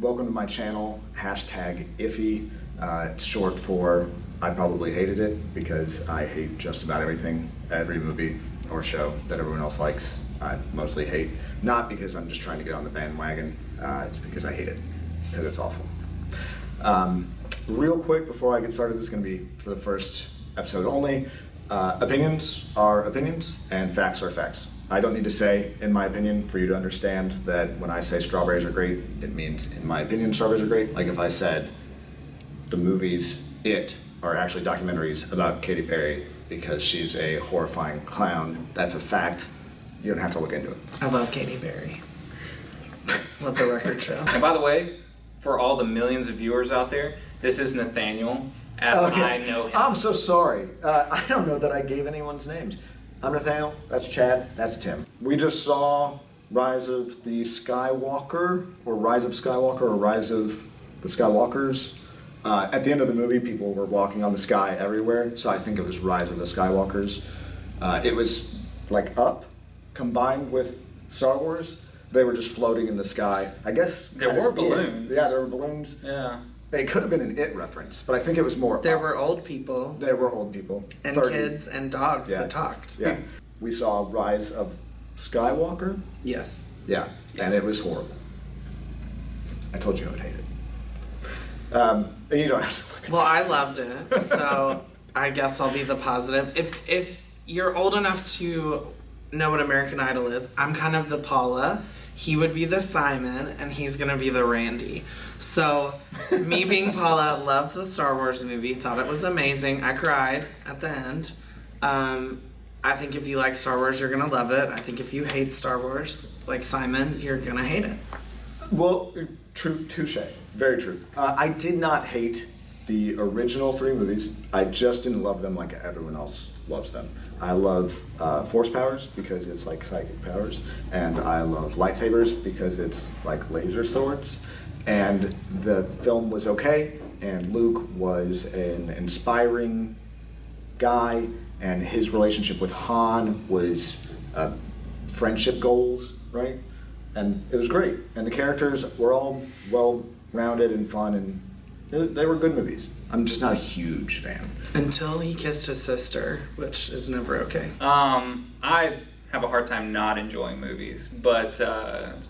welcome to my channel, hashtag IPHI. It's short for I probably hated it, because I hate just about everything, every movie or show that everyone else likes. I mostly hate, not because I'm just trying to get on the bandwagon, it's because I hate it, because it's awful. Real quick before I get started, this is going to be for the first episode only. Opinions are opinions, and facts are facts. I don't need to say, in my opinion, for you to understand that when I say strawberries are great, it means, in my opinion, strawberries are great. Like if I said the movies It are actually documentaries about Katy Perry because she's a horrifying clown, that's a fact. You don't have to look into it. I love Katy Perry. Let the record show. And by the way, for all the millions of viewers out there, this is Nathaniel, as I know him. I'm so sorry. I don't know that I gave anyone's names. I'm Nathaniel, that's Chad, that's Tim. We just saw Rise of the Skywalker, or Rise of Skywalker, or Rise of the Skywalkers. At the end of the movie, people were walking on the sky everywhere, so I think it was Rise of the Skywalkers. It was like up, combined with Star Wars. They were just floating in the sky. I guess there were balloons. Yeah, there were balloons. Yeah. It could have been an It reference, but I think it was more There up. were old people. There were old people. And 30. kids and dogs that talked. Yeah. We saw Rise of Skywalker. Yes. Yeah, and it was horrible. I told you I would hate it. And you don't have to look at Well, I loved it, so I guess I'll be the positive. If you're old enough to know what American Idol is, I'm kind of the Paula. He would be the Simon, and he's gonna be the Randy. So, me being Paula, loved the Star Wars movie, thought it was amazing. I cried at the end. I think if you like Star Wars, you're gonna love it. I think if you hate Star Wars, like Simon, you're gonna hate it. Well, true, touche. Very true. I did not hate the original 3 movies. I just didn't love them like everyone else loves them. I love force powers because it's like psychic powers, and I love lightsabers because it's like laser swords. And the film was okay, and Luke was an inspiring guy, and his relationship with Han was friendship goals, right? And it was great. And the characters were all well-rounded and fun, and they were good movies. I'm just not a huge fan. Until he kissed his sister, which is never okay. I have a hard time not enjoying movies, but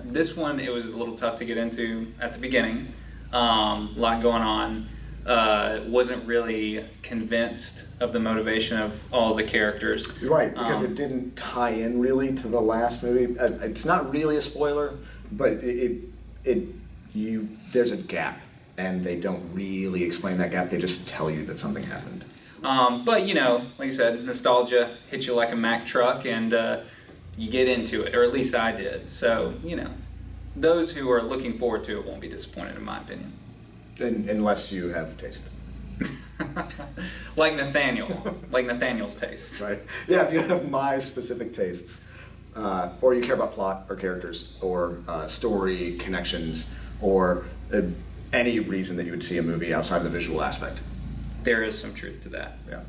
this one, it was a little tough to get into at the beginning. A lot going on. Wasn't really convinced of the motivation of all the characters. Right, because it didn't tie in really to the last movie. It's not really a spoiler, but there's a gap, and they don't really explain that gap. They just tell you that something happened. But, you know, like I said, nostalgia hits you like a Mack truck, and you get into it, or at least I did. So, you know, those who are looking forward to it won't be disappointed, in my opinion. Unless you have taste. Like Nathaniel. Like Nathaniel's taste. Right. Yeah, if you have my specific tastes, or you care about plot or characters or story connections or any reason that you would see a movie outside of the visual aspect. There is some truth to that. Yeah,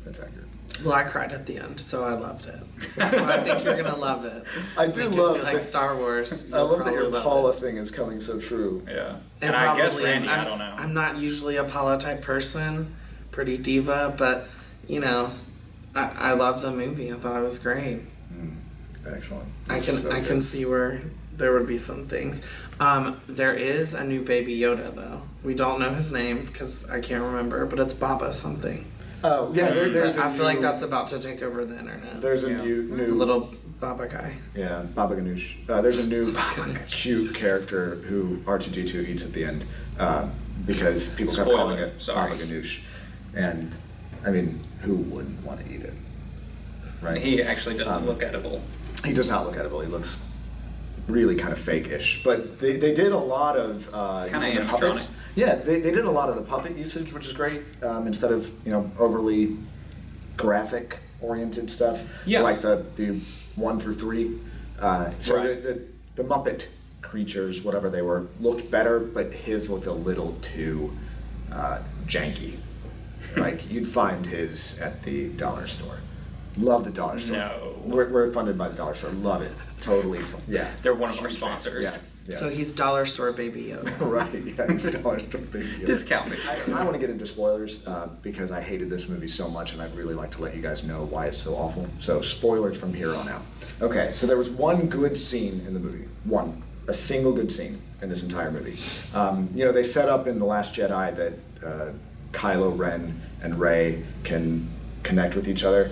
that's accurate. Well, I cried at the end, so I loved it. So I think you're gonna love it. I do If love you like Star Wars. I love that your love Paula it. thing is coming so true. Yeah. It And I guess probably is. Randy, I don't know. I'm not usually a Paula type person, pretty diva, but you know, I love the movie. I thought it was great. Excellent. I can see where there would be some things. There is a new Baby Yoda though. We don't know his name because I can't remember, but it's Baba something. Oh yeah, there's. I feel like that's about to take over the internet. There's a new The little Baba guy. Yeah, Baba Ganoush. There's a new cute character who R2-D2 eats at the end because people kept calling it Sorry. Baba Ganoush, and I mean, who wouldn't want to eat it? Right? He actually doesn't look edible. He does not look edible. He looks really kind of fake-ish. But they did a lot of using the animatronic. puppet. Yeah, they did a lot of the puppet usage, which is great. Instead of overly graphic-oriented stuff, Yeah. like the 1 through 3. So Right. the Muppet creatures, whatever they were, looked better, but his looked a little too janky. Like you'd find his at the dollar store. Love the dollar store. No. We're funded by the dollar store. Love it. Totally. Yeah. They're one of our Huge fans. sponsors. Yeah. So he's dollar store baby Yoda. Right, yeah, it's $1 to be. Discounted. I want to get into spoilers because I hated this movie so much, and I'd really like to let you guys know why it's so awful. So, spoilers from here on out. Okay, so there was one good scene in the movie. One. A single good scene in this entire movie. They set up in The Last Jedi that Kylo Ren and Rey can connect with each other.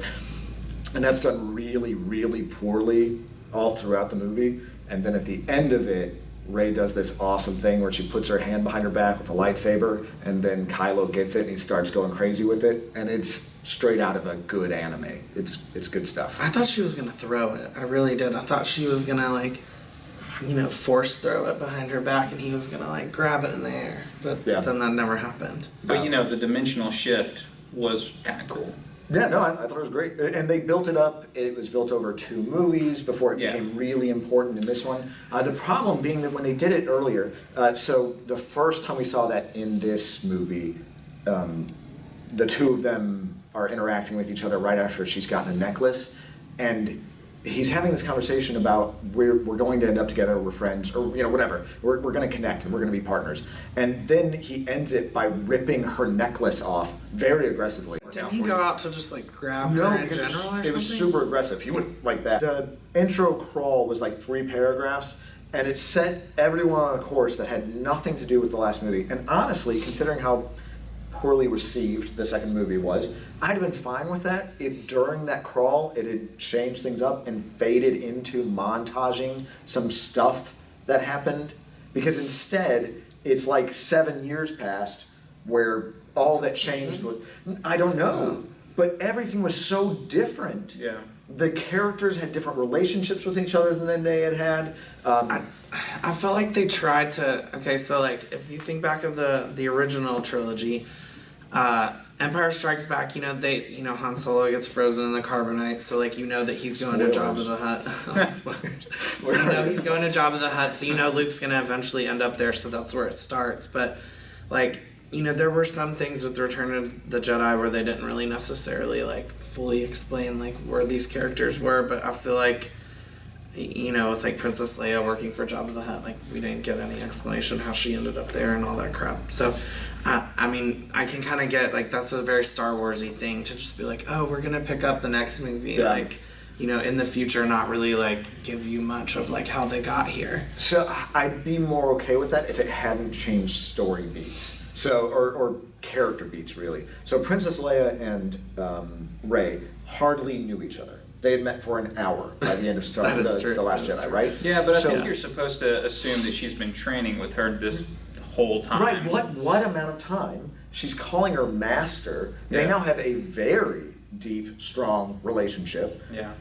And that's done really, really poorly all throughout the movie. And then at the end of it, Rey does this awesome thing where she puts her hand behind her back with a lightsaber, and then Kylo gets it and he starts going crazy with it. And it's straight out of a good anime. It's good stuff. I thought she was gonna throw it. I really did. I thought she was gonna force throw it behind her back, and he was gonna grab it in the air. But then that never happened. But the dimensional shift was kind of cool. Yeah, no, I thought it was great. And they built it up. It was built over 2 movies before it became really important in this one. The problem being that when they did it earlier, so the first time we saw that in this movie, the two of them are interacting with each other right after she's gotten a necklace. And he's having this conversation about we're going to end up together, we're friends, or whatever. We're going to connect and we're going to be partners. And then he ends it by ripping her necklace off very aggressively. Didn't he go out to just grab her in general or something? It was super aggressive. He wouldn't like that. The intro crawl was 3 paragraphs, and it set everyone on a course that had nothing to do with the last movie. And honestly, considering how poorly received the second movie was, I'd have been fine with that if during that crawl it had changed things up and faded into montaging some stuff that happened. Because instead, it's 7 years passed where all that changed was, I don't know, but everything was so different. Yeah. The characters had different relationships with each other than they had. I felt like they tried to. Okay, so if you think back of the original trilogy, Empire Strikes Back. Han Solo gets frozen in the carbonite, so that he's going to Jabba the Hutt. So he's going to Jabba the Hutt, so Luke's gonna eventually end up there. So that's where it starts. But there were some things with Return of the Jedi where they didn't really necessarily fully explain where these characters were. But I feel with Princess Leia working for Jabba the Hutt, we didn't get any explanation how she ended up there and all that crap. So, I can kind of get that's a very Star Warsy thing to just be oh, we're gonna pick up the next movie, in the future, not really give you much of how they got here. So I'd be more okay with that if it hadn't changed story beats. So or character beats really. So Princess Leia and Rey hardly knew each other. They had met for an hour by the end of the Last Jedi, right? Yeah, but I think you're supposed to assume that she's been training with her this whole time. Right. What amount of time? She's calling her master. They now have a very deep, strong relationship. Yeah.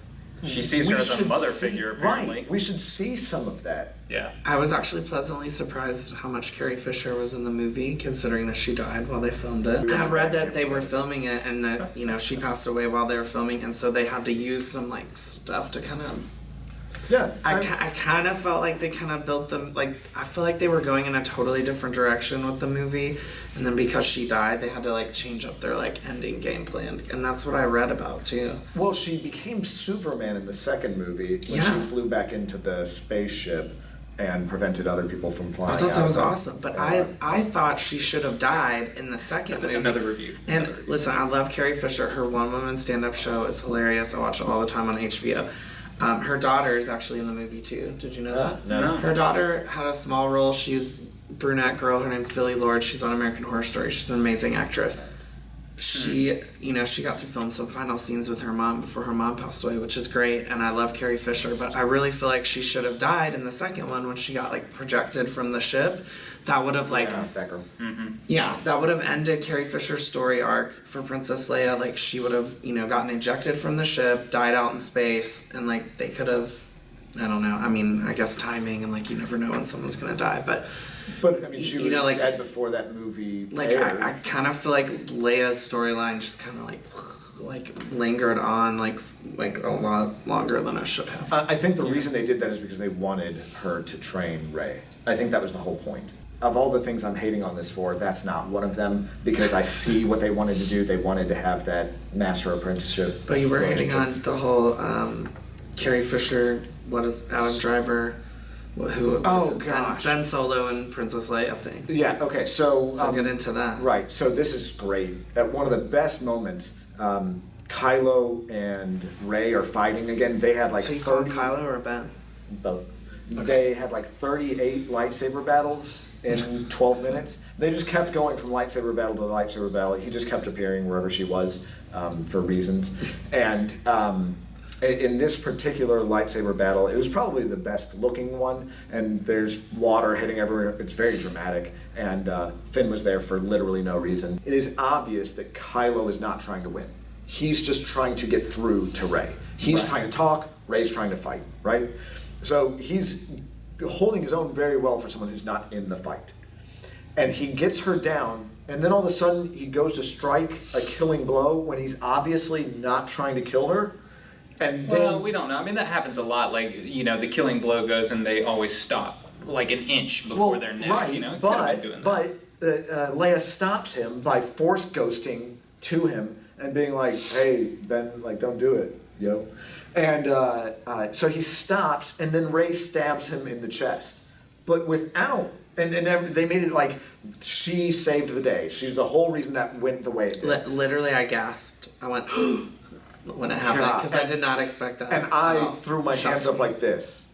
She sees her as a mother figure, apparently. Right. We should see some of that. Yeah. I was actually pleasantly surprised how much Carrie Fisher was in the movie, considering that she died while they filmed it. I read that they were filming it and that, she passed away while they were filming, and so they had to use some, stuff to kind of... Yeah. I kind of felt like they kind of built them, I feel like they were going in a totally different direction with the movie, and then because she died, they had to, change up their, ending game plan, and that's what I read about, too. Well, she became Superman in the second movie when she flew back into the spaceship and prevented other people from flying. I thought that was awesome, but I thought she should have died in the second movie. Another review. And listen, I love Carrie Fisher. Her one-woman stand-up show is hilarious. I watch it all the time on HBO. Her daughter is actually in the movie too. Did you know that? No. Her daughter had a small role. She's a brunette girl. Her name's Billie Lourd. She's on American Horror Story. She's an amazing actress. She, she got to film some final scenes with her mom before her mom passed away, which is great. And I love Carrie Fisher, but I really feel like she should have died in the second one when she got projected from the ship. That would have that girl. Yeah, that would have ended Carrie Fisher's story arc for Princess Leia. She would have, gotten ejected from the ship, died out in space, and they could have, I don't know. I mean, I guess timing and you never know when someone's gonna die, but I mean, she was dead before that movie aired. I kind of feel like Leia's storyline just kind of lingered on a lot longer than it should have. I think the reason they did that is because they wanted her to train Rey. I think that was the whole point. Of all the things I'm hating on this for, that's not one of them, because I see what they wanted to do. They wanted to have that master apprenticeship. But you were hating on the whole Carrie Fisher, Adam Driver Who? Oh, this is gosh. Ben Solo and Princess Leia thing. Yeah. Okay. So. So get into that. Right. So this is great. At one of the best moments, Kylo and Rey are fighting again. They had like So you call him 30 Kylo or Ben? Both. They had like 38 lightsaber battles in 12 minutes. They just kept going from lightsaber battle to lightsaber battle. He just kept appearing wherever she was for reasons. And in this particular lightsaber battle, it was probably the best looking one. And there's water hitting everywhere. It's very dramatic. And Finn was there for literally no reason. It is obvious that Kylo is not trying to win. He's just trying to get through to Rey. He's trying to talk. Rey's trying to fight, right? So he's holding his own very well for someone who's not in the fight. And he gets her down, and then all of a sudden he goes to strike a killing blow when he's obviously not trying to kill her. And then, Well, we don't know. I mean, that happens a lot. Like, you know, the killing blow goes and they always stop like an inch before their neck. right, You know, Could have been doing that. but Leia stops him by force ghosting to him and being like, "Hey, Ben, like, don't do it, yo." And so he stops, and then Rey stabs him in the chest, but without. And they made it like she saved the day. She's the whole reason that went the way it did. Literally, I gasped. I went when it happened because I did not expect that. And I threw my hands up like this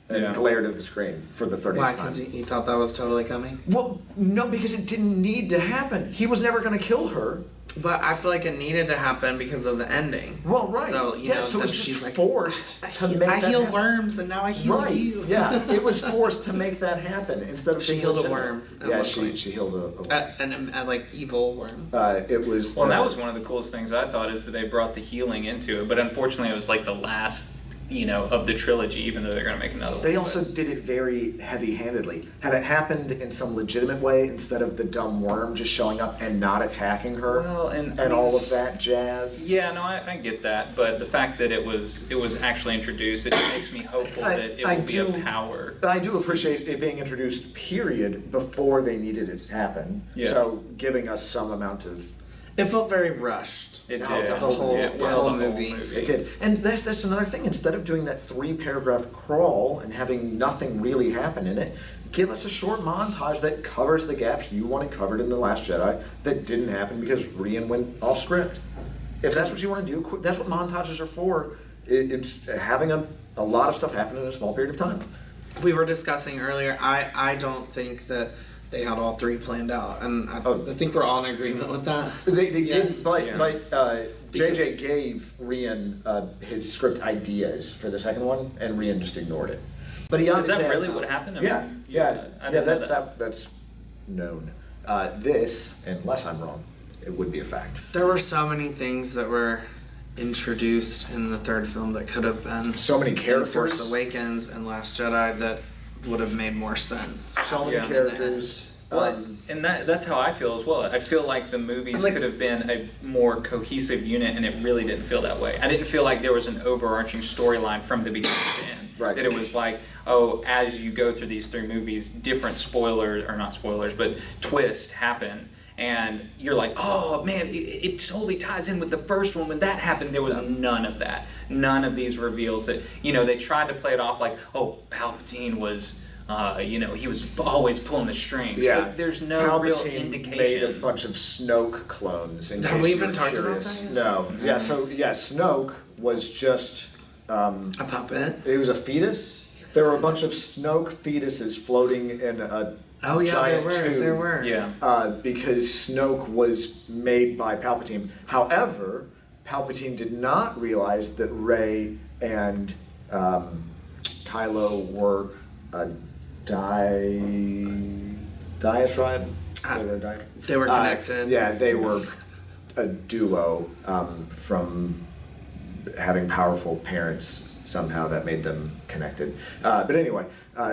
and glared at the screen for the 30th Why? time. Because you thought that was totally coming? Well, no, because it didn't need to happen. He was never going to kill her. But I feel like it needed to happen because of the ending. Well, right. So, you know, so it that was just she's like, forced to make I that heal happen. worms and now I heal Right. you. Yeah, it was forced to make that happen instead of She being healed a legitimate. worm at Yeah, one she point. healed a worm. A like evil worm. It was. Well, that was one of the coolest things I thought is that they brought the healing into it. But unfortunately, it was like the last, you know, of the trilogy, even though they're going to make another one. They also did it very heavy-handedly. Had it happened in some legitimate way instead of the dumb worm just showing up and not attacking her, Well, and I mean, all of that jazz. Yeah, no, I get that, but the fact that it was actually introduced, it makes me hopeful that it will be a power. I do appreciate it being introduced, period, before they needed it to happen. Yeah. So giving us some amount of. It felt very rushed. It No, did. the whole- Yeah, the well, whole the movie. It did. And that's another thing. Instead of doing that 3-paragraph crawl and having nothing really happen in it, give us a short montage that covers the gaps you wanted covered in The Last Jedi that didn't happen because Rian went off script. If that's what you want to do, that's what montages are for. It's having a lot of stuff happen in a small period of time. We were discussing earlier, I don't think that they had all 3 planned out. And I think we're all in agreement with that. They Yes. did, but JJ gave Rian his script ideas for the second one, and Rian just ignored it. But he Is obviously that had- really what happened? I Yeah, mean, yeah, I didn't know that's known. This, unless I'm wrong, it would be a fact. There were so many things that were introduced in the third film that could have been So many in characters. Force Awakens and Last Jedi that would have made more sense. So many Yeah. characters. Well, and that's how I feel as well. I feel like the movies Like- could have been a more cohesive unit, and it really didn't feel that way. I didn't feel like there was an overarching storyline from the beginning to end. Right. That it was like, oh, as you go through these 3 movies, different spoilers, or not spoilers, but twists happen. And you're like, oh man, it totally ties in with the first one. When that happened, there was none of that. None of these reveals that, you know, they tried to play it off like, oh, Palpatine was, you know, he was always pulling the strings. Yeah. But there's no real Palpatine indication. made a bunch of Snoke clones. In Have case we you even were talked about curious. that yet? No. Yeah. So yeah, Snoke was just. A puppet. It was a fetus. There were a bunch of Snoke fetuses floating in a Oh yeah, giant tube. there were. Yeah. Because Snoke was made by Palpatine. However, Palpatine did not realize that Rey and Kylo were a diatribe. They were a diatribe. They were connected. Yeah, they were a duo from having powerful parents somehow that made them connected. But anyway,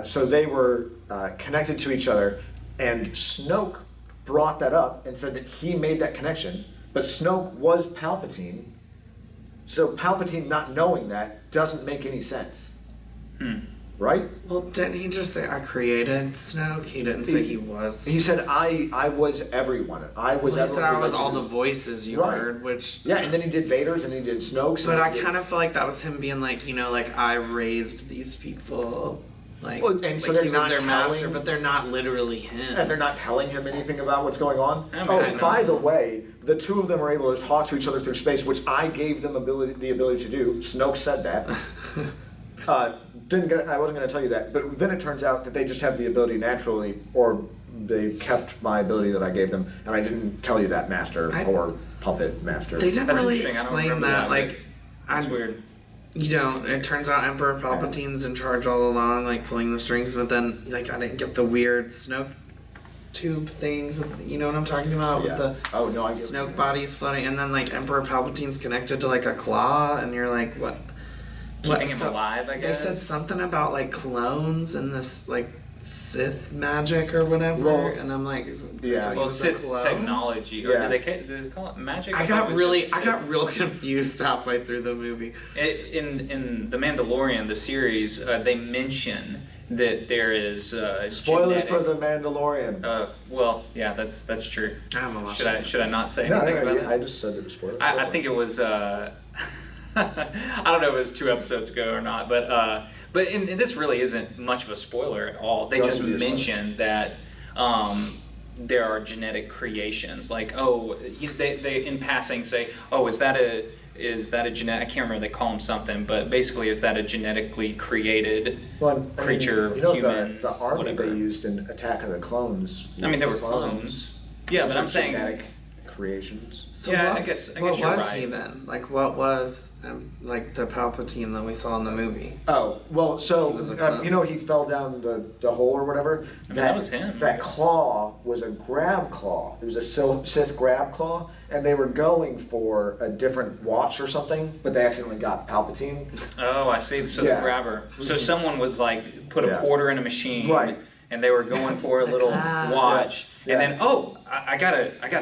so they were connected to each other, and Snoke brought that up and said that he made that connection, but Snoke was Palpatine, so Palpatine not knowing that doesn't make any sense. Right? Well, didn't he just say I created Snoke? He didn't say he was. He said, I was everyone. I was Well, he said I was all the originally." voices you Right. heard, which. Yeah, and then he did Vader's and he did Snoke's. But and I he did- kind of feel like that was him being like, you know, like I raised these people. Like, Well, and so like they're he was not their master, telling- but they're not literally him. And they're not telling him anything about what's going on. I mean, Oh, I know. by the way, the two of them are able to talk to each other through space, which I gave them the ability to do. Snoke said that. I wasn't going to tell you that, but then it turns out that they just have the ability naturally, or they kept my ability that I gave them, and I didn't tell you that, Master or Puppet Master. They didn't That's really interesting. I don't explain remember that. that, Like, That's weird. you know, it turns out Emperor Palpatine's in charge all along, like pulling the strings. But then, like, I didn't get the weird Snoke tube things. You know what I'm talking about? Yeah. With the Oh no, I get Snoke bodies floating, and then like Emperor Palpatine's connected to like a claw, and you're like, what? Keeping him alive, I They guess. said something about like clones and this like Sith magic or whatever, Well, and I'm like, yeah. so he Well, was a Sith clone? technology, or Yeah. did they call it magic? I thought got it was really, just I Sith. got real confused halfway through the movie. In the Mandalorian, the series, they mention that there is Spoilers for genetic- the Mandalorian. Well, yeah, that's true. I haven't watched Should I not say No, anything about I that? just said it was spoilers. I think it was. I don't know if it was 2 episodes ago or not, but in this really isn't much of a spoiler at all. They just Doesn't be a spoiler. mention that there are genetic creations. Like, they in passing say, oh, is that a genetic? I can't remember. They call them something, but basically, is that a genetically created creature, you know, human, the army whatever? they used in Attack of the Clones. I mean, there were clones. Yeah, Those but are I'm saying. genetic creations. So Yeah, what, I guess what you're was right. he then? Like, what was like the Palpatine that we saw in the movie? Oh, well, so, He was a clone. you know, he fell down the hole or whatever? That was him. That claw was a grab claw. It was a Sith grab claw, and they were going for a different watch or something, but they accidentally got Palpatine. Oh, I see. So Yeah. the grabber. So someone was like put a Yeah. quarter in a machine, Right. And they were going for a little watch, Yeah. and then I got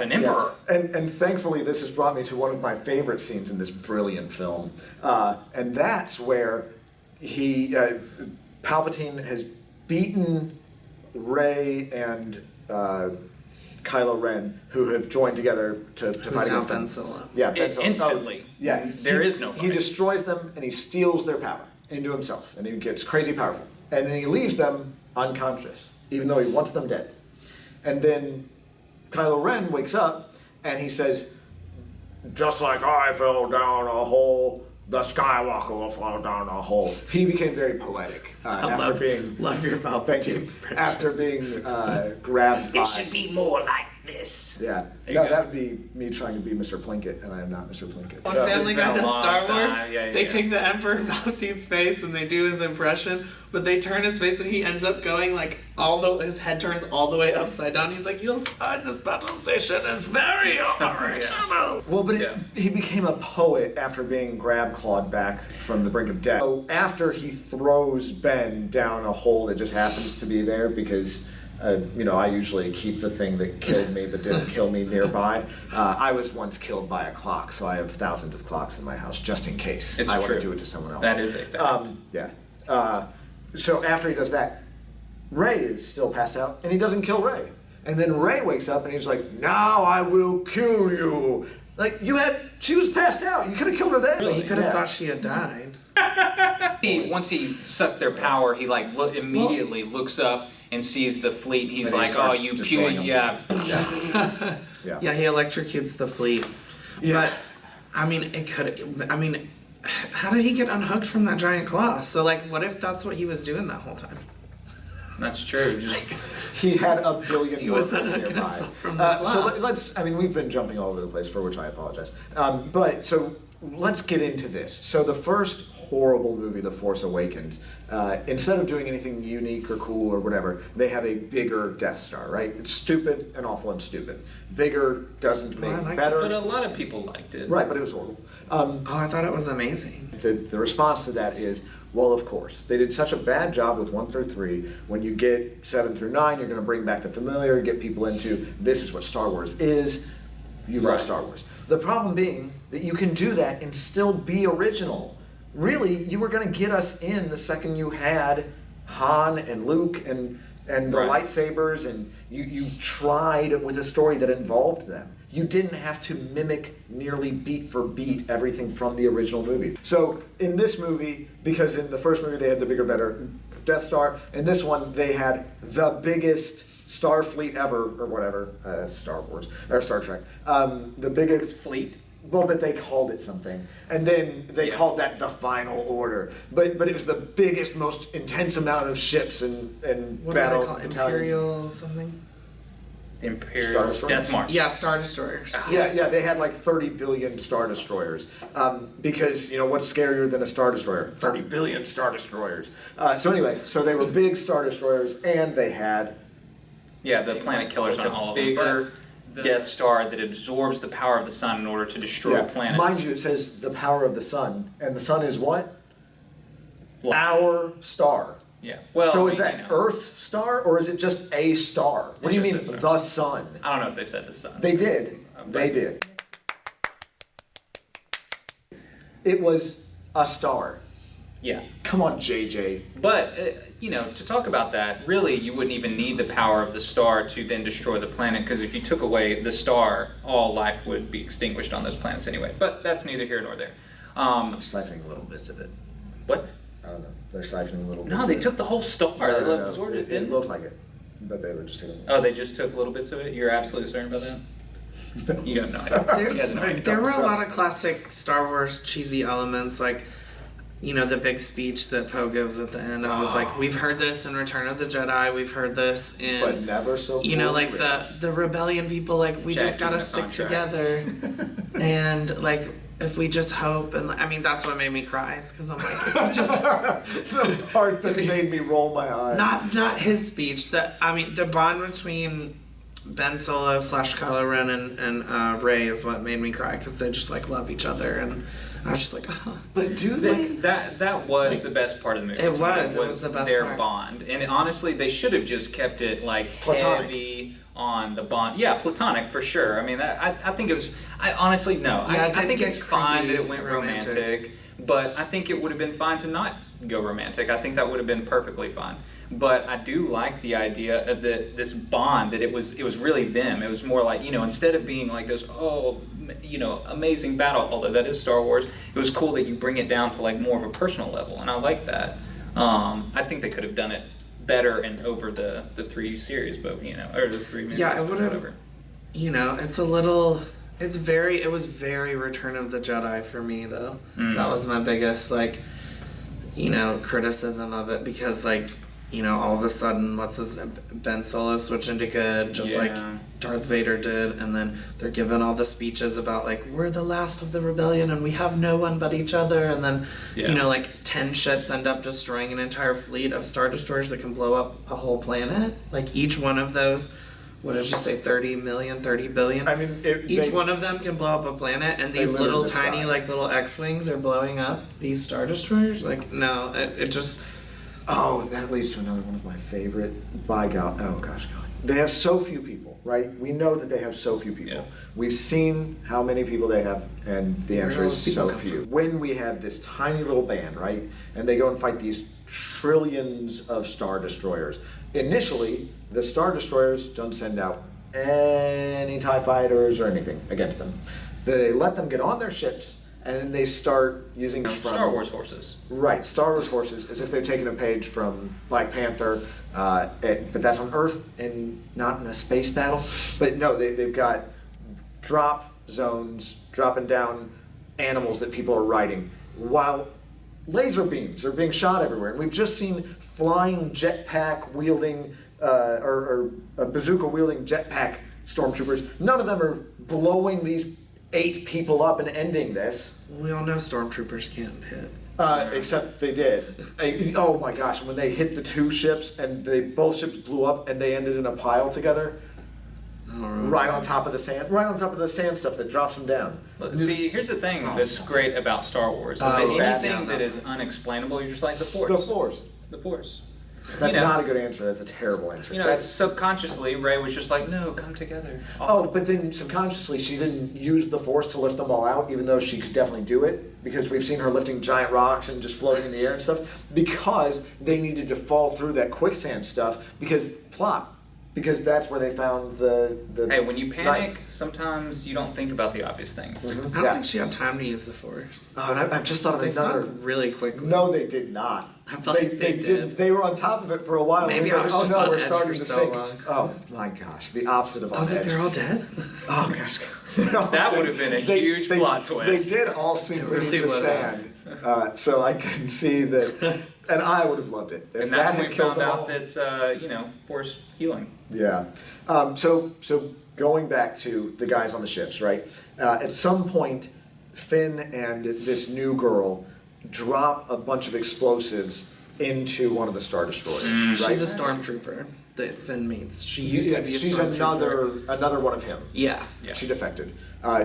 an emperor. Yeah. And thankfully, this has brought me to one of my favorite scenes in this brilliant film, and that's where Palpatine has beaten Rey and Kylo Ren, who have joined together to Who's fight now against him. Ben Solo. Yeah, Ben Solo. Instantly. Yeah, There is no He fight. destroys them and he steals their power into himself, and he gets crazy powerful, and then he leaves them unconscious, even though he wants them dead. And then Kylo Ren wakes up and he says, "Just like I fell down a hole, the Skywalker will fall down a hole." He became very poetic after being love your thank you, Palpatine. after being grabbed by. It should be more like this. Yeah, There no, you go. that would be me trying to be Mr. Plinkett, and I am not Mr. Plinkett. On No, Family it's been Guy a does long Star Wars, time. Yeah, they yeah. take the Emperor Palpatine's face and they do his impression, but they turn his face and he ends up going like his head turns all the way upside down. He's like, "You'll find this battle station is very operational." Well, but Yeah. he became a poet after being clawed back from the brink of death. So after he throws Ben down a hole that just happens to be there because, I usually keep the thing that killed me but didn't kill me nearby. I was once killed by a clock, so I have thousands of clocks in my house just in case It's I want true. to do it to someone else. That is a fact. Yeah. So after he does that, Rey is still passed out, and he doesn't kill Rey. And then Rey wakes up, and he's like, "Now I will kill you." Like, she was passed out. You could have killed her then. He could have Yeah. thought she had died. Once he sucked their power, he like immediately looks up and sees the fleet. He's And he like, "Oh, starts you destroying pure, them. yeah." Yeah. Yeah, he electrocutes the fleet. Yeah. But I mean, how did he get unhooked from that giant claw? So like, what if that's what he was doing that whole time? That's true. Just He had a billion He was workers unhooking nearby. himself from the So clock. let's. I mean, we've been jumping all over the place, for which I apologize. But so let's get into this. So the first horrible movie, The Force Awakens, instead of doing anything unique or cool or whatever, they have a bigger Death Star, right? It's stupid and awful and stupid. Bigger doesn't make I it liked better. but a lot of people liked it. Right, but it was horrible. Oh, I thought it was amazing. The response to that is, well, of course. They did such a bad job with 1 through 3. When you get 7 through 9, you're going to bring back the familiar, get people into this is what Star Wars is. You love Right. Star Wars. The problem being that you can do that and still be original. Really, you were going to get us in the second you had Han and Luke and the Right. lightsabers, and you tried with a story that involved them. You didn't have to mimic nearly beat for beat everything from the original movie. So in this movie, because in the first movie they had the bigger, better Death Star. In this one, they had the biggest Starfleet ever, or whatever, Star Wars, or Star Trek. The biggest Fleet. Well, but they called it something, and then they called that the Final Order. But it was the biggest, most intense amount of ships and What battle do they call it? battalions. Imperial something? The Imperial Star Destroyers? Death March. Yeah, Star Destroyers. Yeah, they had like 30 billion Star Destroyers. Because, what's scarier than a Star Destroyer? 30 billion Star Destroyers. So they were big Star Destroyers, and they had... Yeah, the planet killers on all of them. Bigger Death Star that absorbs the power of the sun in order to destroy planets. Mind you, it says the power of the sun, and the sun is what? Light. Our star. Yeah. Well, So is that Earth's star, or is it just a star? What do you just mean, a star. the sun? I don't know if they said the sun. They did. They did. It was a star. Yeah. Come on, JJ. But, to talk about that, really you wouldn't even need the power of the star to then destroy the planet, because if you took away the star, all life would be extinguished on those planets anyway. But that's neither here nor there. Siphoning little bits of it. What? I don't know. They're siphoning little bits No, of they it. took the whole star. They No. absorbed it, It didn't looked like it. But they were just taking Oh, they just took little bits of it? You're absolutely certain about that? You have no idea. There were a lot of classic Star Wars cheesy elements, like, the big speech that Poe gives at the end. I was like, we've heard this in Return of the Jedi, we've heard this in... But never so like the rebellion people, like, we just gotta stick together. And, like, if we just hope, and I mean, that's what made me cry, because I'm like, if we just... the part that made me roll my eyes. Not his speech. The bond between Ben Solo / Kylo Ren and Rey is what made me cry, because they just like love each other, and I was just like, oh. But do they? That was the best part of the movie. It was the best their part. bond, and honestly, they should have just kept it like Platonic. heavy on the bond. Yeah, platonic for sure. I mean, I think it was. I honestly no. Yeah, I think it's fine that it went romantic. romantic, but I think it would have been fine to not go romantic. I think that would have been perfectly fine. But I do like the idea of this bond, that it was really them. It was more like, instead of being like this, amazing battle, although that is Star Wars, it was cool that you bring it down to like more of a personal level, and I like that. I think they could have done it better and over the 3 series, but or the 3 movies. Yeah, it would have. Whatever. It was very Return of the Jedi for me, though. That was my biggest criticism of it, because all of a sudden, Ben Solo switching to good, just like Darth Vader did, and then they're given all the speeches about like, we're the last of the rebellion and we have no one but each other, and then 10 ships end up destroying an entire fleet of Star Destroyers that can blow up a whole planet. Like, each one of those, what did you say, 30 million, 30 billion? I mean, each one of them can blow up a planet, and these little tiny, little X-Wings are blowing up these Star Destroyers? Like, no, it just... Oh, that leads to another one of my favorite. By God, oh gosh, golly. They have so few people, right? We know that they have so few people. Yeah. We've seen how many people they have, and the Where answer do is those people so come few. When we had this tiny little band, right, and they go and fight these trillions of Star Destroyers. Initially, the Star Destroyers don't send out any TIE fighters or anything against them. They let them get on their ships, and then they start using Star Wars horses. Right, Star Wars horses, as if they've taken a page from Black Panther, but that's on Earth and not in a space battle. But no, they've got drop zones, dropping down animals that people are riding, while laser beams are being shot everywhere. And we've just seen flying jetpack wielding, or bazooka wielding jetpack stormtroopers. None of them are blowing these 8 people up and ending this. We all know stormtroopers can't hit. Except they did. Oh my gosh, when they hit the 2 ships and both ships blew up and they ended in a pile together. Right on top of the sand. Right on top of the sand stuff that drops them down. See, here's the thing that's great about Star Wars. Is that anything that is unexplainable, you're just like the Force. The Force. The Force. That's not a good answer. That's a terrible answer. That's subconsciously, Rey was just like, no, come together. Oh, but then subconsciously she didn't use the Force to lift them all out, even though she could definitely do it, because we've seen her lifting giant rocks and just floating in the air and stuff, because they needed to fall through that quicksand stuff, because that's where they found the Hey, when you panic, knife. sometimes you don't think about the obvious things. I don't think she had time to use the Force. Oh, and I've just thought of They another. sunk really quickly. No, they did not. I felt like they did. They were on top of it for a while. Maybe I was just on edge for so long. Oh my gosh, the opposite of on I was like, edge. they're all dead? Oh gosh. That would have been a huge plot twist. They did all sink really beneath the sand, so I can see that, and I would have loved it. If And that's that when had we killed found them out all- that, force healing. Yeah. So going back to the guys on the ships, right? At some point, Finn and this new girl drop a bunch of explosives into one of the Star Destroyers. Right? She's a stormtrooper that Finn meets. She used to be a she's stormtrooper. another one of him. Yeah. She defected.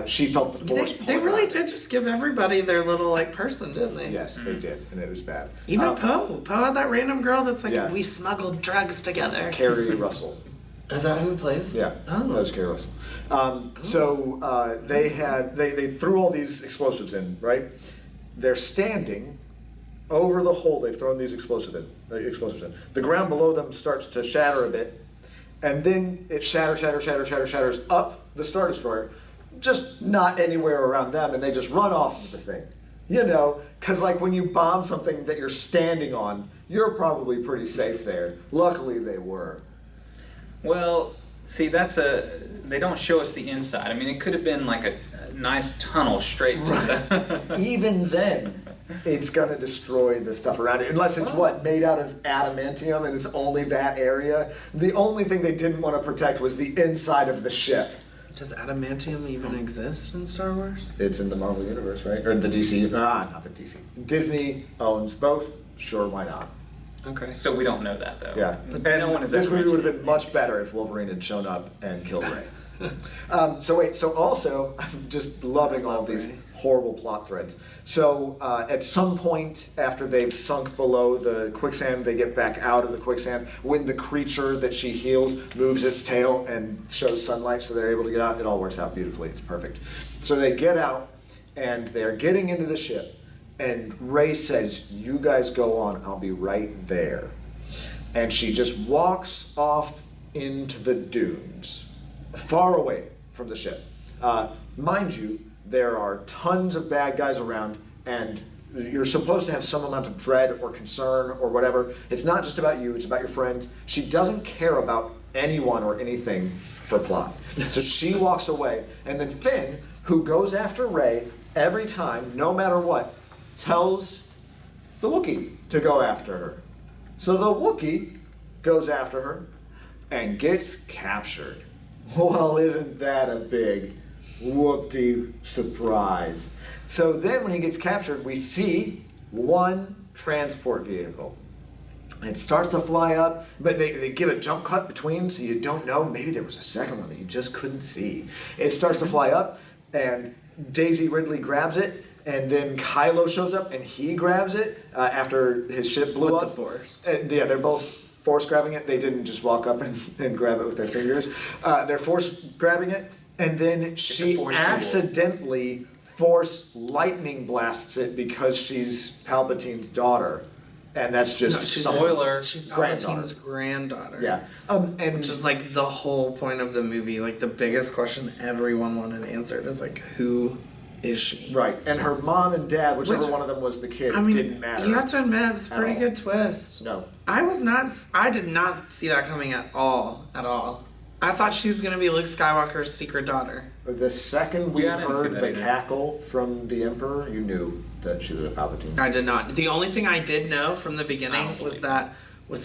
She felt the force. They pull her really out. did just give everybody their little person, didn't they? Yes, they did, and it was bad. Even Poe. Poe had that random girl that's like, Yeah. we smuggled drugs together. Carrie Russell. Is that who plays? Yeah, Oh. that was Carrie Russell. So they threw all these explosives in, right? They're standing over the hole they've thrown these explosives in. The ground below them starts to shatter a bit, and then it shatters up the Star Destroyer, just not anywhere around them, and they just run off of the thing. Because like when you bomb something that you're standing on, you're probably pretty safe there. Luckily, they were. Well, see, they don't show us the inside. I mean, it could have been like a nice tunnel straight to the... Even then, it's going to destroy the stuff around it. Unless it's made out of adamantium and it's only that area. The only thing they didn't want to protect was the inside of the ship. Does adamantium even exist in Star Wars? It's in the Marvel Universe, right? Or the DC. Not the DC. Disney owns both. Sure, why not? Okay. So we don't know that, though. Yeah. But And no one has this ever movie would have mentioned been much better if Wolverine had shown up and killed Rey. So also, I'm just loving all of these Rey. horrible plot threads. So at some point after they've sunk below the quicksand, they get back out of the quicksand. When the creature that she heals moves its tail and shows sunlight so they're able to get out, it all works out beautifully. It's perfect. So they get out and they're getting into the ship. And Rey says, "You guys go on, I'll be right there." And she just walks off into the dunes, far away from the ship. Mind you, there are tons of bad guys around, and you're supposed to have some amount of dread or concern or whatever. It's not just about you, it's about your friends. She doesn't care about anyone or anything for plot. So she walks away, and then Finn, who goes after Rey every time, no matter what, tells the Wookiee to go after her. So the Wookiee goes after her and gets captured. Well, isn't that a big whoop-de surprise? So then when he gets captured, we see one transport vehicle. It starts to fly up, but they give a jump cut between so you don't know. Maybe there was a second one that you just couldn't see. It starts to fly up, and Daisy Ridley grabs it, and then Kylo shows up and he grabs it after his ship blew up. With the Force. Yeah, they're both Force grabbing it. They didn't just walk up and grab it with their fingers. They're Force grabbing it, and then she Force duel. accidentally Force lightning blasts it because she's Palpatine's daughter. And that's just Spoiler. She's Granddaughter. Palpatine's granddaughter. Yeah. And Which is like the whole point of the movie. Like the biggest question everyone wanted answered is like, who is she? right. And her mom and dad, whichever Which- one of them was the kid, I mean, didn't matter. you have to admit, it's a At pretty all. good twist. No. I did not see that coming at all. I thought she was gonna be Luke Skywalker's secret daughter. The second we Yeah, I didn't see heard that the either. cackle from the Emperor, you knew that she was a Palpatine. I did not. The only thing I did know from the I beginning don't was believe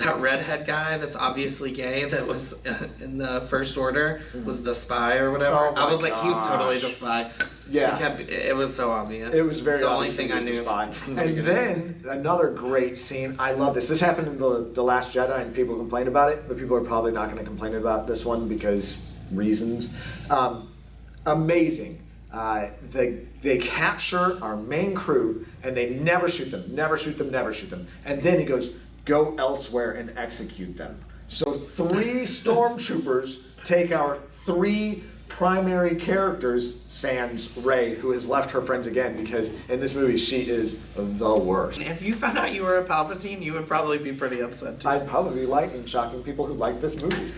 that redhead guy that's obviously gay that was in the First Order was the spy or whatever. Oh I was my like, he was totally the gosh. spy. Yeah. It was so obvious. It was very it's the only obvious thing that I he was knew the spy. from the And beginning. then another great scene. I love this. This happened in the Last Jedi, and people complained about it. But people are probably not going to complain about this one because reasons. Amazing. They capture our main crew, and they never shoot them. And then he goes, "Go elsewhere and execute them." So 3 stormtroopers take our 3 primary characters, sans Rey, who has left her friends again because in this movie she is the worst. If you found out you were a Palpatine, you would probably be pretty upset too. I'd probably be lightning shocking people who like this movie.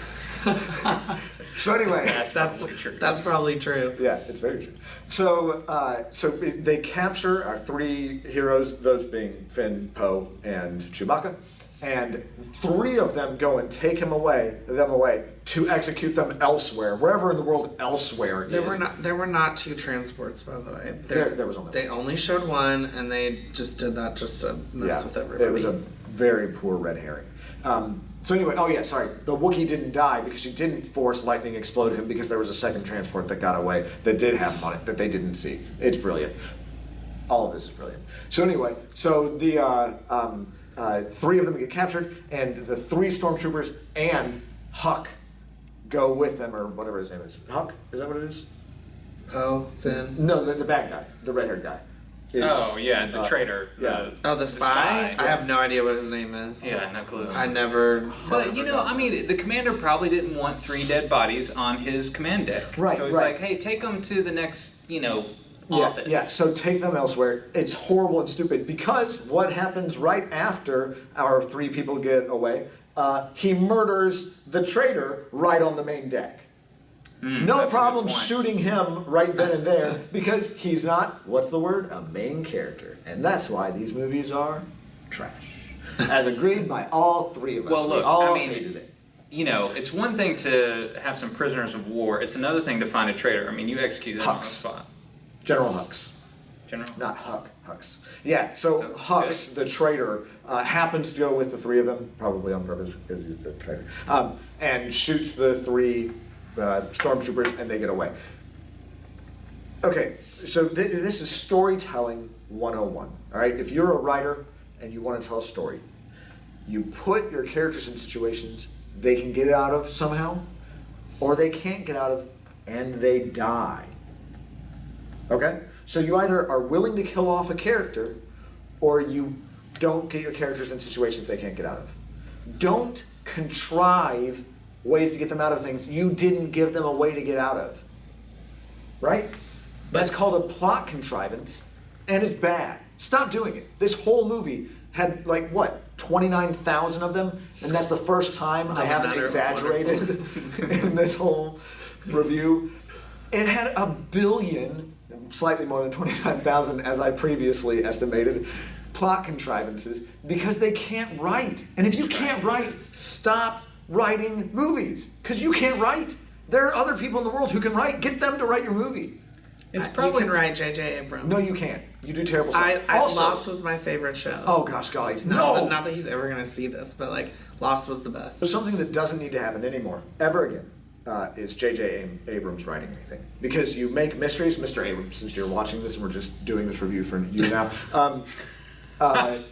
So anyway, That's probably true. yeah, it's very true. So, they capture our three heroes, those being Finn, Poe, and Chewbacca, and three of them go and take them away to execute them elsewhere, wherever in the world elsewhere There is. were not two transports, by the way. There was only They only showed one, and they just did that just to mess with everybody. It was a very poor red herring. So anyway, the Wookiee didn't die because she didn't force lightning explode him because there was a second transport that got away that did have him on it that they didn't see. It's brilliant. All of this is brilliant. So anyway, the three of them get captured, and the three stormtroopers and Huck go with them, or whatever his name is. Huck? Is that what it is? Poe, Finn. No, the bad guy, the red-haired guy. The traitor. Yeah. The spy? I have no idea what his name is. Yeah, no clue. I never. But the commander probably didn't want 3 dead bodies on his command deck. Right, So he's right. like, hey, take them to the next, office. Yeah, so take them elsewhere. It's horrible and stupid because what happens right after our 3 people get away, he murders the traitor right on the main deck. No that's a problem good point. shooting him right then and there because he's not, what's the word? A main character. And that's why these movies are trash. As agreed by all 3 of us. Well, look, we all I mean, hated it. It's one thing to have some prisoners of war. It's another thing to find a traitor. I mean, you execute them on the Hux. spot. General Hux. General. Not Huck, Hux. Yeah, so Hux, the traitor, happens to go with the 3 of them, probably on purpose because he's the traitor, and shoots the 3 stormtroopers, and they get away. Okay, so this is storytelling 101, all right? If you're a writer and you want to tell a story, you put your characters in situations they can get out of somehow, or they can't get out of, and they die. Okay? So you either are willing to kill off a character, or you don't get your characters in situations they can't get out of. Don't contrive ways to get them out of things you didn't give them a way to get out of. Right? That's called a plot contrivance, and it's bad. Stop doing it. This whole movie had, 29,000 of them, and that's the first time I haven't matter, it was exaggerated in this whole review. It had 1 billion, slightly more than 29,000 as I previously estimated, plot contrivances because they can't write. And if you can't write, stop writing movies because you can't write. There are other people in the world who can write. Get them to write your movie. It's probably you can write J.J. Abrams. No, you can't. You do terrible stuff. Also, Lost was my favorite show. Oh gosh, golly, no! Not that he's ever gonna see this, but Lost was the best. So something that doesn't need to happen anymore, ever again, is J.J. Abrams writing anything. Because you make mysteries, Mr. Abrams, since you're watching this and we're just doing this review for you now,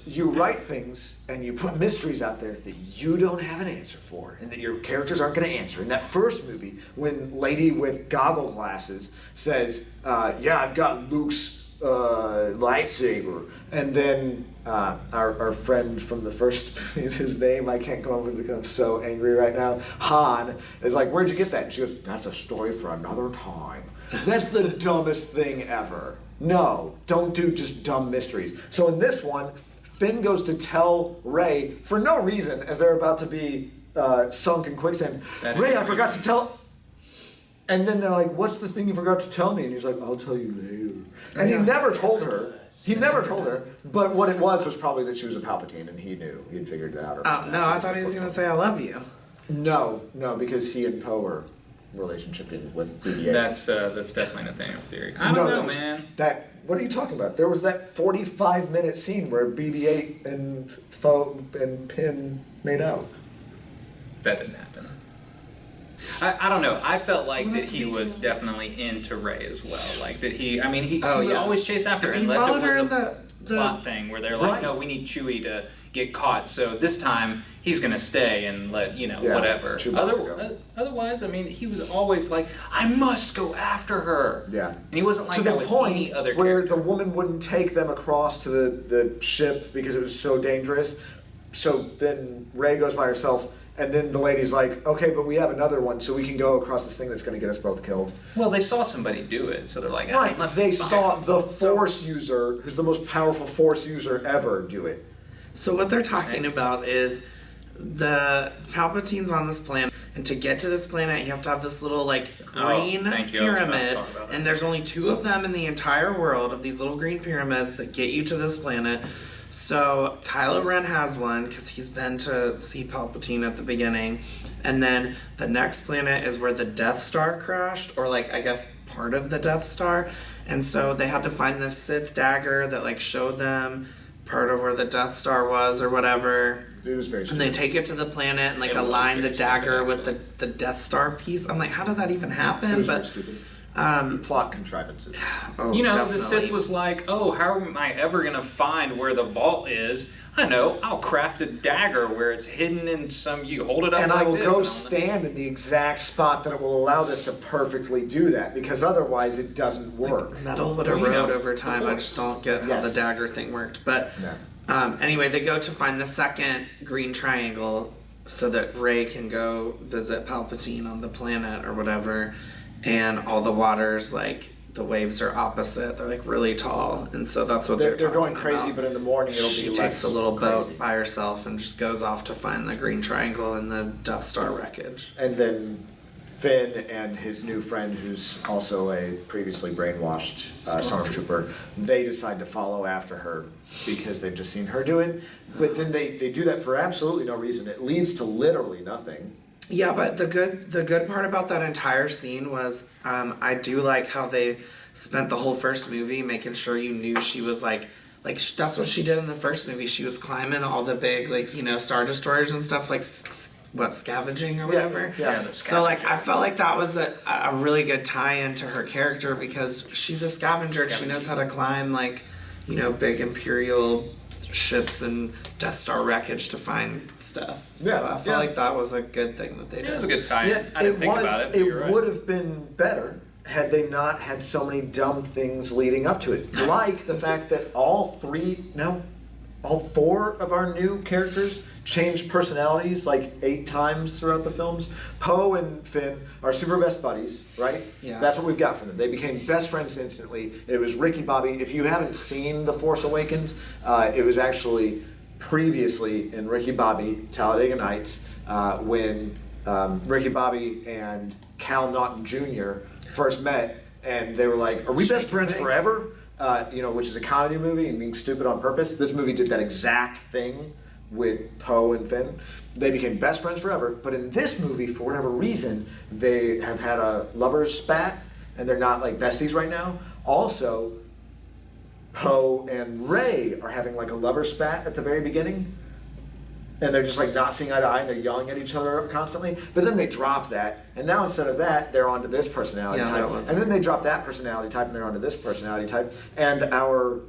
you write things and you put mysteries out there that you don't have an answer for and that your characters aren't going to answer. In that first movie, when Lady with Goggle Glasses says, I've got Luke's lightsaber, and then our friend from the first movie, is his name, I can't come up with it because I'm so angry right now, Han, is like, where'd you get that? And she goes, that's a story for another time. That's the dumbest thing ever. No, don't do just dumb mysteries. So in this one, Finn goes to tell Rey, for no reason, as they're about to be sunk in quicksand, Rey, I forgot to tell... And then they're like, what's the thing you forgot to tell me? And he's like, I'll tell you later. And he never told her. He never told her. But what it was probably that she was a Palpatine, and he knew. He had figured it out. Oh, no, I thought he was going to say, I love you. No, because he and Poe are relationshiping with BB-8. That's definitely Nathaniel's theory. I don't know, man. What are you talking about? There was that 45-minute scene where BB-8 and Poe and Pin made out. That didn't happen. I don't know. I felt like that he was definitely into Rey as well. Like that he would always chase after her He unless followed her it in was a plot thing where they're like, no, we need Chewie to get caught. So this time he's gonna stay and let whatever. Otherwise, he was always like, I must go after her. Yeah. And he wasn't like to that the with point any other where character. the woman wouldn't take them across to the ship because it was so dangerous. So then Rey goes by herself. And then the lady's like, okay, but we have another one, so we can go across this thing that's going to get us both killed. Well, they saw somebody do it, so they're like, right. Must They be fine. saw the Force user, who's the most powerful Force user ever, do it. So what they're talking about is the Palpatine's on this planet. And to get to this planet, you have to have this little like green thank you. I was about to pyramid, talk about that. and there's only 2 of them in the entire world of these little green pyramids that get you to this planet. So Kylo Ren has one because he's been to see Palpatine at the beginning, and then the next planet is where the Death Star crashed, or like I guess part of the Death Star, and so they had to find this Sith dagger that like showed them part of where the Death Star was or whatever. It was very And stupid. they take it to the planet and like It was align the very dagger stupid, with the Death Star piece. I'm like, how did that even happen? It was very But stupid. um, Plot contrivances. oh, You know, definitely. the Sith was like, oh, how am I ever going to find where the vault is? I know, I'll craft a dagger where it's hidden in some, you hold it up And like I will this. go and stand in the exact spot that it will allow this to perfectly do that, because otherwise it doesn't work. Metal would Well, you erode know, over time. I Force. just don't get how Yes. the dagger thing worked. But Yeah. anyway, they go to find the second green triangle so that Rey can go visit Palpatine on the planet or whatever. And all the waters, like, the waves are opposite. They're like really tall. And so that's what They're talking going crazy, about. but in the morning it'll She be takes less a little crazy. boat by herself and just goes off to find the green triangle and the Death Star wreckage. And then Finn and his new friend, who's also a previously brainwashed stormtrooper, they decide to follow after her because they've just seen her do it. But then they do that for absolutely no reason. It leads to literally nothing. Yeah, but the good part about that entire scene was I do like how they spent the whole first movie making sure you knew she was like that's what she did in the first movie. She was climbing all the big Star Destroyers and stuff, like scavenging or whatever. Yeah. the So like I scavenger. felt like that was a really good tie-in to her character because she's a scavenger. She knows how to climb big Imperial ships and Death Star wreckage to find stuff. So Yeah, I felt yeah. like that was a good thing that they did. It was a good tie-in. I didn't think about it, but you're right. would have been better had they not had so many dumb things leading up to it. Like the fact that all 4 of our new characters changed personalities like 8 times throughout the films. Poe and Finn are super best buddies, right? Yeah. That's what we've got from them. They became best friends instantly. It was Ricky Bobby. If you haven't seen The Force Awakens, it was actually previously in Ricky Bobby, Talladega Nights, when Ricky Bobby and Cal Naughton Jr. first met, and they were like, "Are we best friends forever?" Which is a comedy movie and being stupid on purpose. This movie did that exact thing with Poe and Finn. They became best friends forever, but in this movie, for whatever reason, they have had a lover's spat, and they're not like besties right now. Also, Poe and Rey are having like a lover's spat at the very beginning, and they're just like not seeing eye to eye, and they're yelling at each other constantly. But then they drop that, and now instead of that, they're onto this personality Yeah, type, that was and then they drop that personality type, and they're onto this personality type. And our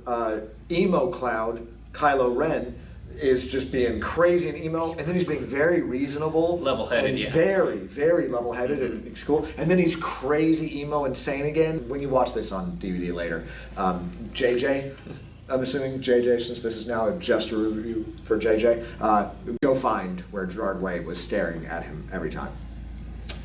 emo cloud, Kylo Ren, is just being crazy and emo, and then he's being very reasonable, Level-headed, and yeah. very, very level-headed, and it's cool. And then he's crazy emo, insane again. When you watch this on DVD later, JJ. I'm assuming JJ, since this is now just a review for JJ, go find where Gerard Way was staring at him every time.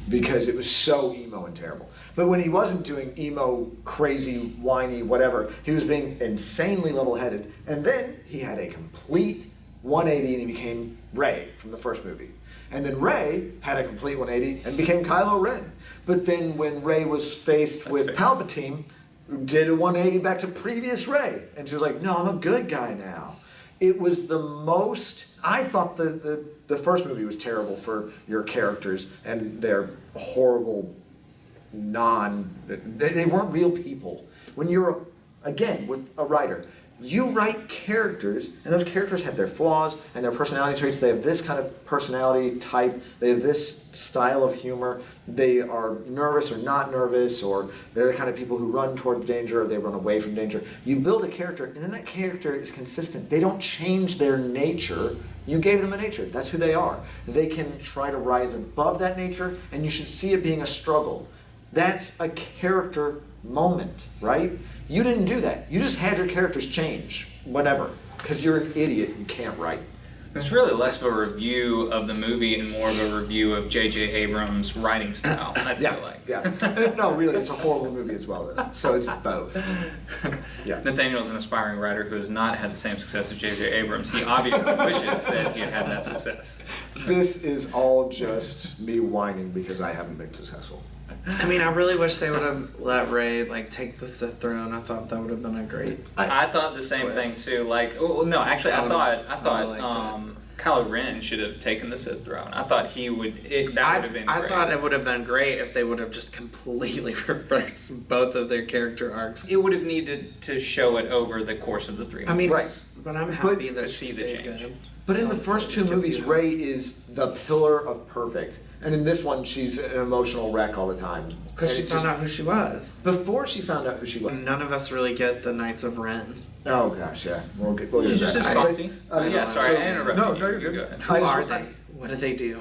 Because it was so emo and terrible. But when he wasn't doing emo, crazy, whiny, whatever, he was being insanely level-headed. And then he had a complete 180 and he became Rey from the first movie. And then Rey had a complete 180 and became Kylo Ren. But then when Rey was faced with Palpatine, did a 180 back to previous Rey. And she was like, no, I'm a good guy now. It was the most... I thought the first movie was terrible for your characters and their horrible they weren't real people. When you're, again, with a writer, you write characters, and those characters have their flaws and their personality traits. They have this kind of personality type. They have this style of humor. They are nervous or not nervous, or they're the kind of people who run toward danger or they run away from danger. You build a character, and then that character is consistent. They don't change their nature. You gave them a nature. That's who they are. They can try to rise above that nature, and you should see it being a struggle. That's a character moment, right? You didn't do that. You just had your characters change whenever, because you're an idiot. You can't write. It's really less of a review of the movie and more of a review of J.J. Abrams' writing style, I feel like. Yeah. No, really, it's a horrible movie as well, though. So it's both. Yeah. Nathaniel's an aspiring writer who has not had the same success as J.J. Abrams. He obviously wishes that he had had that success. This is all just me whining because I haven't been successful. I mean, I really wish they would have let Rey like take the Sith throne. I thought that would have been a great. I thought the same twist. thing too. Like, oh no, actually, I thought liked Kylo Ren should have taken the Sith throne. I thought he would. That would have been. I great. thought it would have been great if they would have just completely reversed both of their character arcs. It would have needed to show it over the course of the 3 I movies. mean, Right. but I'm happy to that see she the stayed change. good. But in the first two movies, Rey is the pillar of perfect. And in this one, she's an emotional wreck all the time. Because she And found out who she was. Before she found out who she was. None of us really get the Knights of Ren. Oh, gosh, yeah. We'll get You to just that. as bossy. Yeah, sorry, I interrupted No, you. no, you're You good. go ahead. Who I just are want- they? What do they do?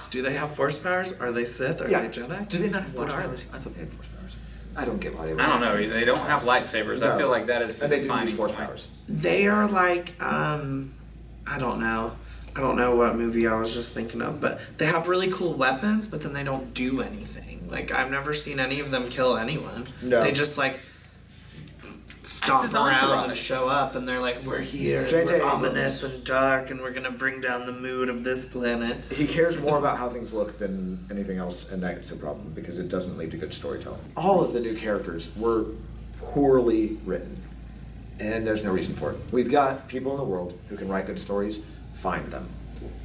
Do they have force powers? Are they Sith? Are Yeah. they Jedi? Do they not have What force are powers? I thought they had force powers. I don't get why they would. I don't know. They don't have lightsabers. I No. feel like that is the And they do defining use force point. powers. They are like, I don't know. I don't know what movie I was just thinking of, but they have really cool weapons, but then they don't do anything. Like, I've never seen any of them kill anyone. No. They just, like, stomp his around entourage. and show up, and they're like, we're here, J.J. we're Abrams. ominous and dark, and we're gonna bring down the mood of this planet. He cares more about how things look than anything else, and that's a problem because it doesn't lead to good storytelling. All of the new characters were poorly written, and there's no reason for it. We've got people in the world who can write good stories, find them.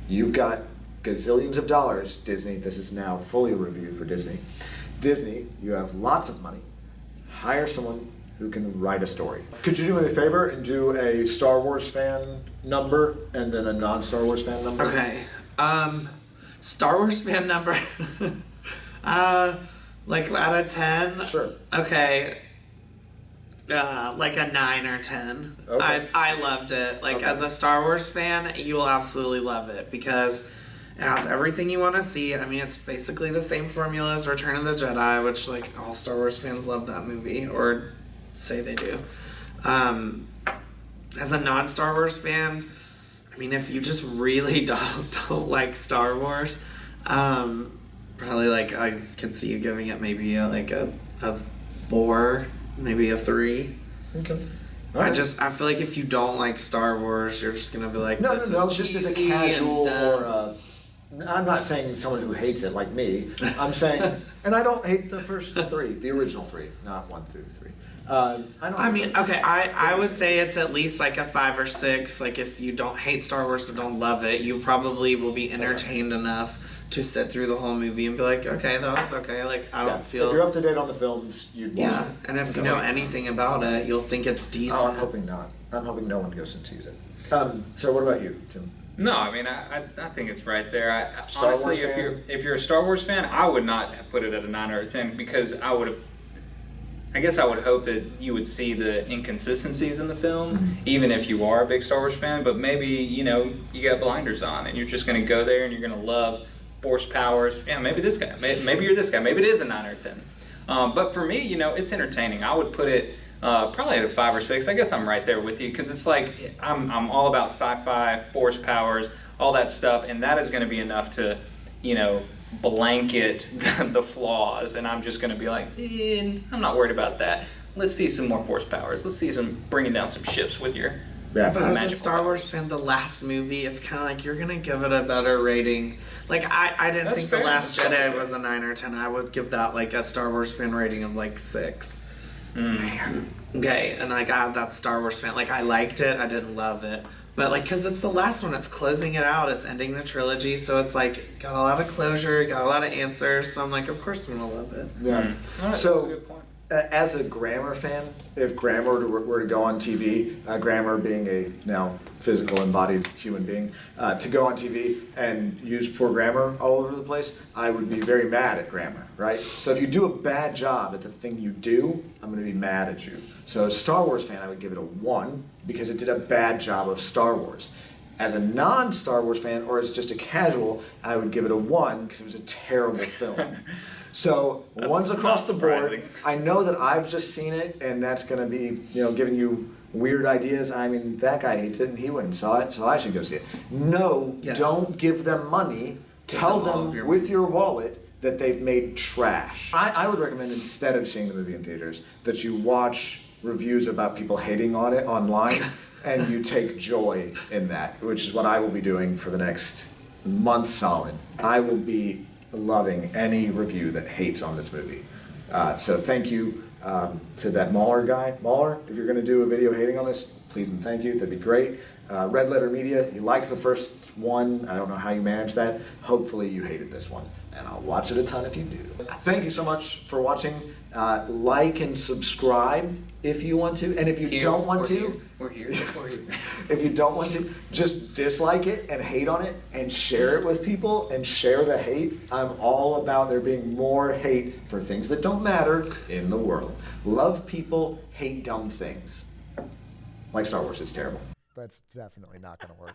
You've got gazillions of dollars, Disney, this is now fully a review for Disney. Disney, you have lots of money, hire someone who can write a story. Could you do me a favor and do a Star Wars fan number and then a non-Star Wars fan number? Okay, Star Wars fan number, like out of 10? Sure. Okay. Like a 9 or 10. Okay. I loved it. Like, Okay. as a Star Wars fan, you will absolutely love it because it has everything you want to see. I mean, it's basically the same formula as Return of the Jedi, which, like, all Star Wars fans love that movie, or say they do. As a non-Star Wars fan, I mean, if you just really don't like Star Wars, probably, like, I could see you giving it maybe a 4, maybe a 3. Okay. I feel like if you don't like Star Wars, you're just gonna be like, No, this no, no, is just as a cheesy casual and dumb. or I'm not saying someone who hates it like me. I'm saying, and I don't hate the first 3, the original 3, not 1 through 3. I mean, okay, I would say it's at least like a 5 or 6. Like, if you don't hate Star Wars but don't love it, you probably will be entertained enough to sit through the whole movie and be like, okay, that was okay. Like, I don't If feel. you're up to date on the films, you'd watch Yeah, it. and if you Okay. know anything about it, you'll think it's decent. Oh, I'm hoping not. I'm hoping no one goes and sees it. So what about you, Tim? No, I mean I think it's right there. Star Honestly, Wars fan? if you're a Star Wars fan, I would not have put it at a 9 or a 10 because I would have. I guess I would hope that you would see the inconsistencies in the film, even if you are a big Star Wars fan. But maybe you got blinders on and you're just going to go there and you're going to love force powers. Yeah, maybe this guy. Maybe you're this guy. Maybe it is a 9 or a 10. But for me, it's entertaining. I would put it. Probably at a 5 or 6. I guess I'm right there with you because it's like I'm all about sci-fi, force powers, all that stuff, and that is going to be enough to, blanket the flaws, and I'm just going to be like, I'm not worried about that. Let's see some more force powers. Let's see some bringing down some ships with your. Yeah. But as a magical Star Wars fan, the last movie, it's kind of like you're gonna give it a better rating. Like, I didn't That's think fair. The Last That's Jedi fair. was a 9 or 10. I would give that like a Star Wars fan rating of like 6. Man. Okay, and like that Star Wars fan, like I liked it, I didn't love it. But like, cause it's the last one, it's closing it out, it's ending the trilogy, so it's like got a lot of closure, got a lot of answers. So I'm like, of course I'm gonna love it. Yeah. All right, that's a So, good point. as a grammar fan, if grammar were to go on TV, grammar being a now physical embodied human being, to go on TV and use poor grammar all over the place, I would be very mad at grammar, right? So if you do a bad job at the thing you do, I'm going to be mad at you. So as a Star Wars fan, I would give it a 1 because it did a bad job of Star Wars. As a non-Star Wars fan, or as just a casual, I would give it a 1 because it was a terrible film. So That's one's across the not board. surprising. I know that I've just seen it, and that's going to be, giving you weird ideas. I mean, that guy hates it and he went and saw it, so I should go see it. No, Yes. don't give them money. Tell them all them of your with money. your wallet that they've made trash. I would recommend, instead of seeing the movie in theaters, that you watch reviews about people hating on it online and you take joy in that, which is what I will be doing for the next month solid. I will be loving any review that hates on this movie. So thank you to that Mahler guy. Mahler, if you're going to do a video hating on this, please and thank you. That'd be great. Red Letter Media, you liked the first one. I don't know how you managed that. Hopefully you hated this one. And I'll watch it a ton if you do. Thank you so much for watching. Like and subscribe if you want to. And if you don't want to, we're here. if you don't want to, just dislike it and hate on it and share it with people and share the hate. I'm all about there being more hate for things that don't matter in the world. Love people, hate dumb things. Like Star Wars, it's terrible. That's definitely not going to work.